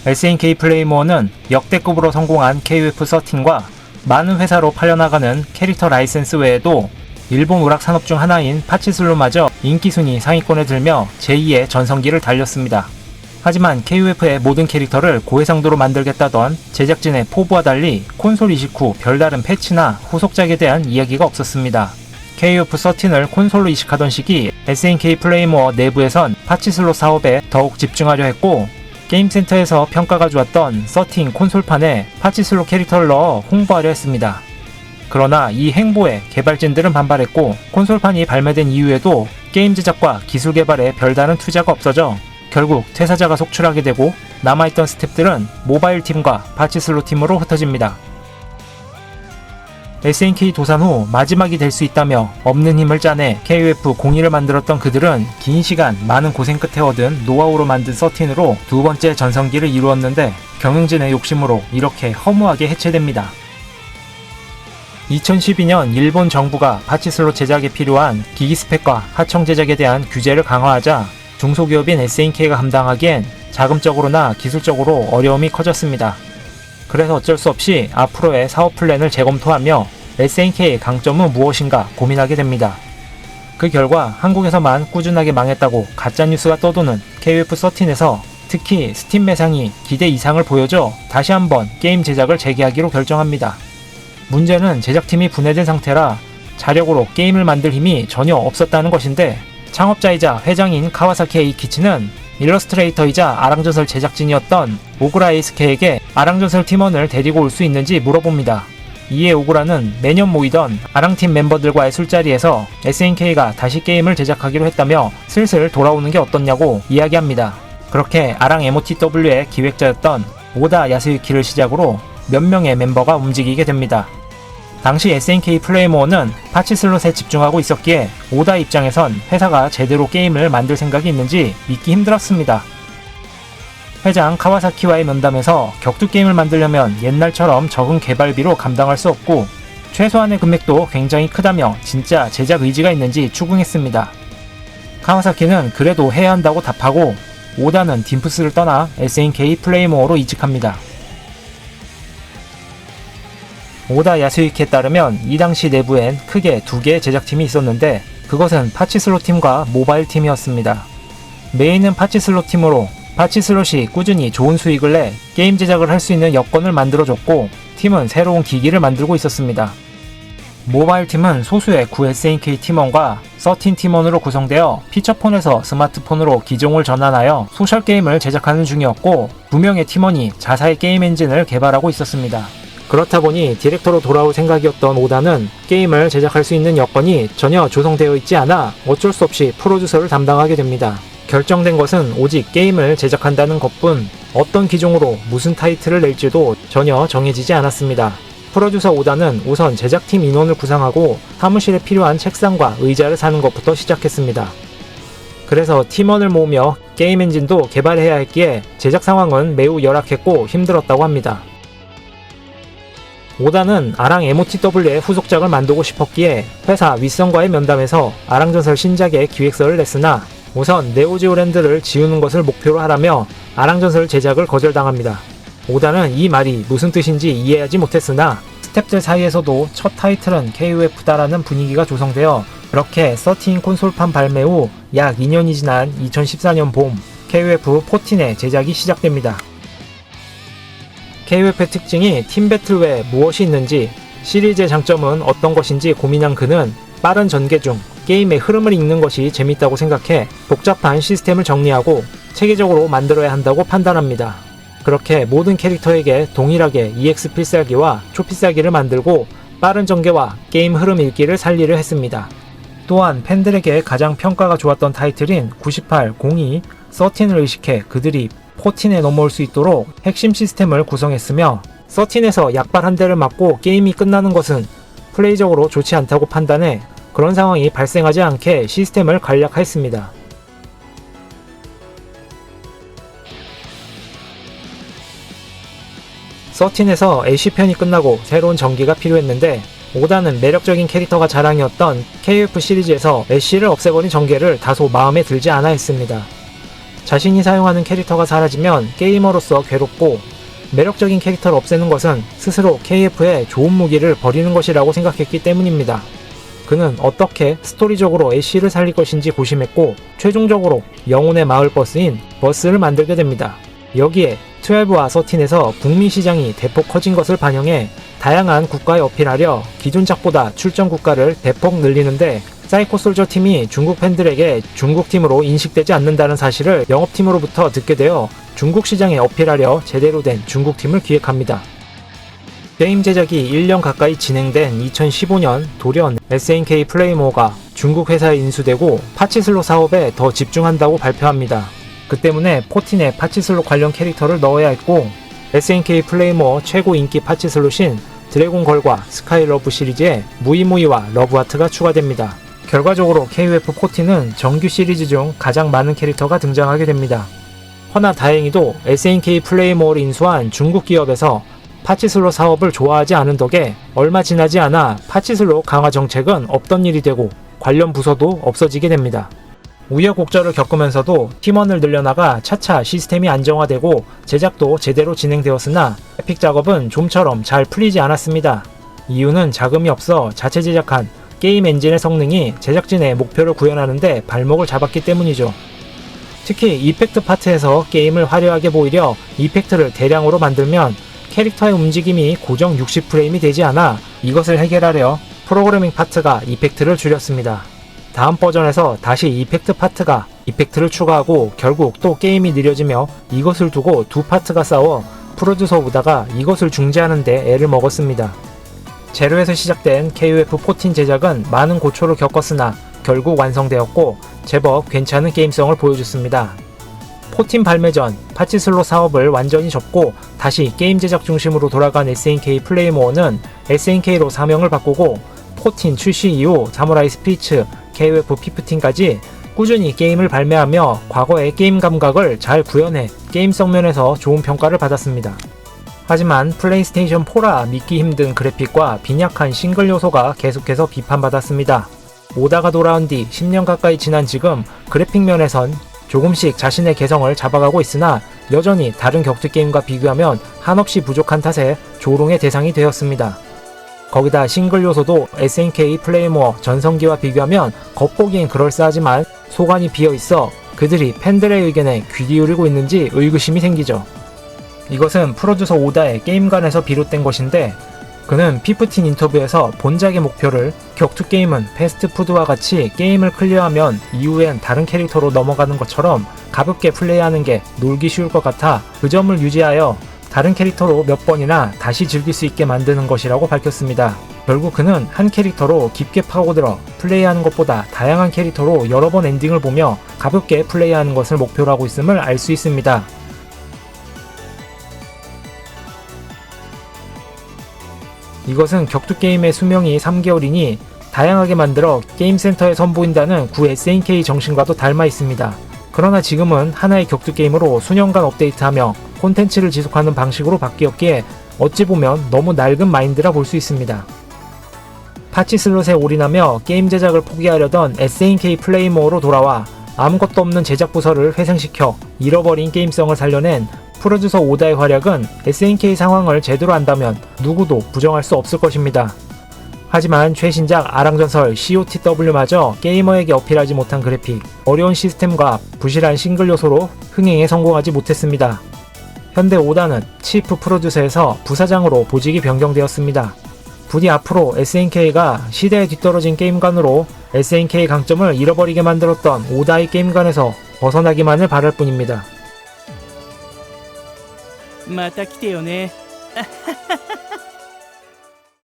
SNK 플레이모어는 역대급으로 성공한 KOF13과 많은 회사로 팔려나가는 캐릭터 라이센스 외에도 일본 오락 산업 중 하나인 파치슬로마저 인기순위 상위권에 들며 제2의 전성기를 달렸습니다. 하지만 KOF의 모든 캐릭터를 고해상도로 만들겠다던 제작진의 포부와 달리 콘솔 이식 후 별다른 패치나 후속작에 대한 이야기가 없었습니다. KOF13을 콘솔로 이식하던 시기 SNK 플레이모어 내부에선 파치슬롯 사업에 더욱 집중하려 했고, 게임센터에서 평가가 좋았던 13 콘솔판에 파치슬롯 캐릭터를 넣어 홍보하려 했습니다. 그러나 이 행보에 개발진들은 반발했고, 콘솔판이 발매된 이후에도 게임 제작과 기술 개발에 별다른 투자가 없어져 결국 퇴사자가 속출하게 되고, 남아있던 스태프들은 모바일 팀과 파치슬롯 팀으로 흩어집니다. SNK 도산 후 마지막이 될 수 있다며 없는 힘을 짜내 KOF02를 만들었던 그들은 긴 시간 많은 고생 끝에 얻은 노하우로 만든 13으로 두 번째 전성기를 이루었는데, 경영진의 욕심으로 이렇게 허무하게 해체됩니다. 2012년 일본 정부가 파치슬롯 제작에 필요한 기기 스펙과 하청 제작에 대한 규제를 강화하자 중소기업인 SNK가 감당하기엔 자금적으로나 기술적으로 어려움이 커졌습니다. 그래서 어쩔 수 없이 앞으로의 사업 플랜을 재검토하며 SNK의 강점은 무엇인가 고민하게 됩니다. 그 결과 한국에서만 꾸준하게 망했다고 가짜뉴스가 떠도는 KOF13에서 특히 스팀 매상이 기대 이상을 보여줘 다시 한번 게임 제작을 재개하기로 결정합니다. 문제는 제작팀이 분해된 상태라 자력으로 게임을 만들 힘이 전혀 없었다는 것인데, 창업자이자 회장인 카와사키 에이키치는 일러스트레이터이자 아랑전설 제작진이었던 오구라 에이스케에게 아랑전설 팀원을 데리고 올 수 있는지 물어봅니다. 이에 오구라는 매년 모이던 아랑팀 멤버들과의 술자리에서 SNK가 다시 게임을 제작하기로 했다며 슬슬 돌아오는 게 어떻냐고 이야기합니다. 그렇게 아랑 MOTW의 기획자였던 오다 야스유키를 시작으로 몇 명의 멤버가 움직이게 됩니다. 당시 SNK 플레이모어는 파치슬롯에 집중하고 있었기에 오다 입장에선 회사가 제대로 게임을 만들 생각이 있는지 믿기 힘들었습니다. 회장 카와사키와의 면담에서 격투 게임을 만들려면 옛날처럼 적은 개발비로 감당할 수 없고 최소한의 금액도 굉장히 크다며 진짜 제작 의지가 있는지 추궁했습니다. 카와사키는 그래도 해야 한다고 답하고, 오다는 딤프스를 떠나 SNK 플레이모어로 이직합니다. 오다 야스유키에 따르면 이 당시 내부엔 크게 두 개의 제작팀이 있었는데, 그것은 파치슬롯 팀과 모바일 팀이었습니다. 메인은 파치슬롯 팀으로 파치슬롯이 꾸준히 좋은 수익을 내 게임 제작을 할 수 있는 여건을 만들어줬고, 팀은 새로운 기기를 만들고 있었습니다. 모바일 팀은 소수의 구 SNK 팀원과 13 팀원으로 구성되어 피처폰에서 스마트폰으로 기종을 전환하여 소셜게임을 제작하는 중이었고, 2명의 팀원이 자사의 게임 엔진을 개발하고 있었습니다. 그렇다 보니 디렉터로 돌아올 생각이었던 오다는 게임을 제작할 수 있는 여건이 전혀 조성되어 있지 않아 어쩔 수 없이 프로듀서를 담당하게 됩니다. 결정된 것은 오직 게임을 제작한다는 것뿐, 어떤 기종으로 무슨 타이틀을 낼지도 전혀 정해지지 않았습니다. 프로듀서 오다는 우선 제작팀 인원을 구상하고 사무실에 필요한 책상과 의자를 사는 것부터 시작했습니다. 그래서 팀원을 모으며 게임 엔진도 개발해야 했기에 제작 상황은 매우 열악했고 힘들었다고 합니다. 오다는 아랑 MOTW의 후속작을 만들고 싶었기에 회사 윗선과의 면담에서 아랑전설 신작의 기획서를 냈으나 우선 네오지오랜드를 지우는 것을 목표로 하라며 아랑전설 제작을 거절당합니다. 오다는 이 말이 무슨 뜻인지 이해하지 못했으나 스태프들 사이에서도 첫 타이틀은 KOF다라는 분위기가 조성되어 그렇게 13 콘솔판 발매 후 약 2년이 지난 2014년 봄 KOF14의 제작이 시작됩니다. KOF의 특징이 팀 배틀 외에 무엇이 있는지, 시리즈의 장점은 어떤 것인지 고민한 그는 빠른 전개 중 게임의 흐름을 읽는 것이 재밌다고 생각해 복잡한 시스템을 정리하고 체계적으로 만들어야 한다고 판단합니다. 그렇게 모든 캐릭터에게 동일하게 EX 필살기와 초필살기를 만들고 빠른 전개와 게임 흐름 읽기를 살리려 했습니다. 또한 팬들에게 가장 평가가 좋았던 타이틀인 98, 02, 13을 의식해 그들이 14에 넘어올 수 있도록 핵심 시스템을 구성했으며, 13에서 약발 한 대를 맞고 게임이 끝나는 것은 플레이적으로 좋지 않다고 판단해 그런 상황이 발생하지 않게 시스템을 간략화했습니다. 13에서 애쉬편이 끝나고 새로운 전기가 필요했는데, 오다는 매력적인 캐릭터가 자랑이었던 KOF 시리즈에서 애쉬를 없애버린 전개를 다소 마음에 들지 않아 했습니다. 자신이 사용하는 캐릭터가 사라지면 게이머로서 괴롭고 매력적인 캐릭터를 없애는 것은 스스로 KF의 좋은 무기를 버리는 것이라고 생각했기 때문입니다. 그는 어떻게 스토리적으로 애쉬를 살릴 것인지 고심했고 최종적으로 영혼의 마을 버스인 버스를 만들게 됩니다. 여기에 12와 13에서 북미 시장이 대폭 커진 것을 반영해 다양한 국가에 어필하려 기존 작보다 출전 국가를 대폭 늘리는데 사이코 솔저 팀이 중국 팬들에게 중국 팀으로 인식되지 않는다는 사실을 영업팀으로부터 듣게 되어 중국 시장에 어필하려 제대로 된 중국 팀을 기획합니다. 게임 제작이 1년 가까이 진행된 2015년 돌연 SNK 플레이모어가 중국 회사에 인수되고 파치슬롯 사업에 더 집중한다고 발표합니다. 그 때문에 14의 파치슬롯 관련 캐릭터를 넣어야 했고 SNK 플레이모어 최고 인기 파치슬롯인 드래곤걸과 스카이러브 시리즈에 무이무이와 러브하트가 추가됩니다. 결과적으로 KOF14는 정규 시리즈 중 가장 많은 캐릭터가 등장하게 됩니다. 허나 다행히도 SNK 플레이모어를 인수한 중국 기업에서 파치슬롯 사업을 좋아하지 않은 덕에 얼마 지나지 않아 파치슬롯 강화 정책은 없던 일이 되고 관련 부서도 없어지게 됩니다. 우여곡절을 겪으면서도 팀원을 늘려나가 차차 시스템이 안정화되고 제작도 제대로 진행되었으나 에픽 작업은 좀처럼 잘 풀리지 않았습니다. 이유는 자금이 없어 자체 제작한 게임 엔진의 성능이 제작진의 목표를 구현하는 데 발목을 잡았기 때문이죠. 특히 이펙트 파트에서 게임을 화려하게 보이려 이펙트를 대량으로 만들면 캐릭터의 움직임이 고정 60프레임이 되지 않아 이것을 해결하려 프로그래밍 파트가 이펙트를 줄였습니다. 다음 버전에서 다시 이펙트 파트가 이펙트를 추가하고 결국 또 게임이 느려지며 이것을 두고 두 파트가 싸워 프로듀서 우다가 이것을 중지하는 데 애를 먹었습니다. 제로에서 시작된 KOF14 제작은 많은 고초를 겪었으나 결국 완성되었고 제법 괜찮은 게임성을 보여줬습니다. 14 발매 전 파치슬롯 사업을 완전히 접고 다시 게임 제작 중심으로 돌아간 SNK 플레이모어는 SNK로 사명을 바꾸고 14 출시 이후 사무라이 스피츠, KOF15까지 꾸준히 게임을 발매하며 과거의 게임 감각을 잘 구현해 게임성 면에서 좋은 평가를 받았습니다. 하지만 플레이스테이션 4라 믿기 힘든 그래픽과 빈약한 싱글 요소가 계속해서 비판받았습니다. 오다가 돌아온 뒤 10년 가까이 지난 지금 그래픽 면에선 조금씩 자신의 개성을 잡아가고 있으나 여전히 다른 격투 게임과 비교하면 한없이 부족한 탓에 조롱의 대상이 되었습니다. 거기다 싱글 요소도 SNK 플레이모어 전성기와 비교하면 겉보기엔 그럴싸하지만 소관이 비어있어 그들이 팬들의 의견에 귀 기울이고 있는지 의구심이 생기죠. 이것은 프로듀서 오다의 게임관에서 비롯된 것인데 그는 P15 인터뷰에서 본작의 목표를 격투 게임은 패스트푸드와 같이 게임을 클리어하면 이후엔 다른 캐릭터로 넘어가는 것처럼 가볍게 플레이하는 게 놀기 쉬울 것 같아 그 점을 유지하여 다른 캐릭터로 몇 번이나 다시 즐길 수 있게 만드는 것이라고 밝혔습니다. 결국 그는 한 캐릭터로 깊게 파고들어 플레이하는 것보다 다양한 캐릭터로 여러 번 엔딩을 보며 가볍게 플레이하는 것을 목표로 하고 있음을 알 수 있습니다. 이것은 격투 게임의 수명이 3개월이니 다양하게 만들어 게임센터에 선보인다는 구 SNK 정신과도 닮아 있습니다. 그러나 지금은 하나의 격투 게임으로 수년간 업데이트하며 콘텐츠를 지속하는 방식으로 바뀌었기에 어찌 보면 너무 낡은 마인드라 볼 수 있습니다. 파치슬롯에 올인하며 게임 제작을 포기하려던 SNK 플레이모어로 돌아와 아무것도 없는 제작 부서를 회생시켜 잃어버린 게임성을 살려낸 프로듀서 오다의 활약은 SNK 상황을 제대로 안다면 누구도 부정할 수 없을 것입니다. 하지만 최신작 아랑전설 COTW마저 게이머에게 어필하지 못한 그래픽, 어려운 시스템과 부실한 싱글 요소로 흥행에 성공하지 못했습니다. 현대 오다는 치프 프로듀서에서 부사장으로 보직이 변경되었습니다. 부디 앞으로 SNK가 시대에 뒤떨어진 게임관으로 SNK의 강점을 잃어버리게 만들었던 오다의 게임관에서 벗어나기만을 바랄 뿐입니다. また来てよね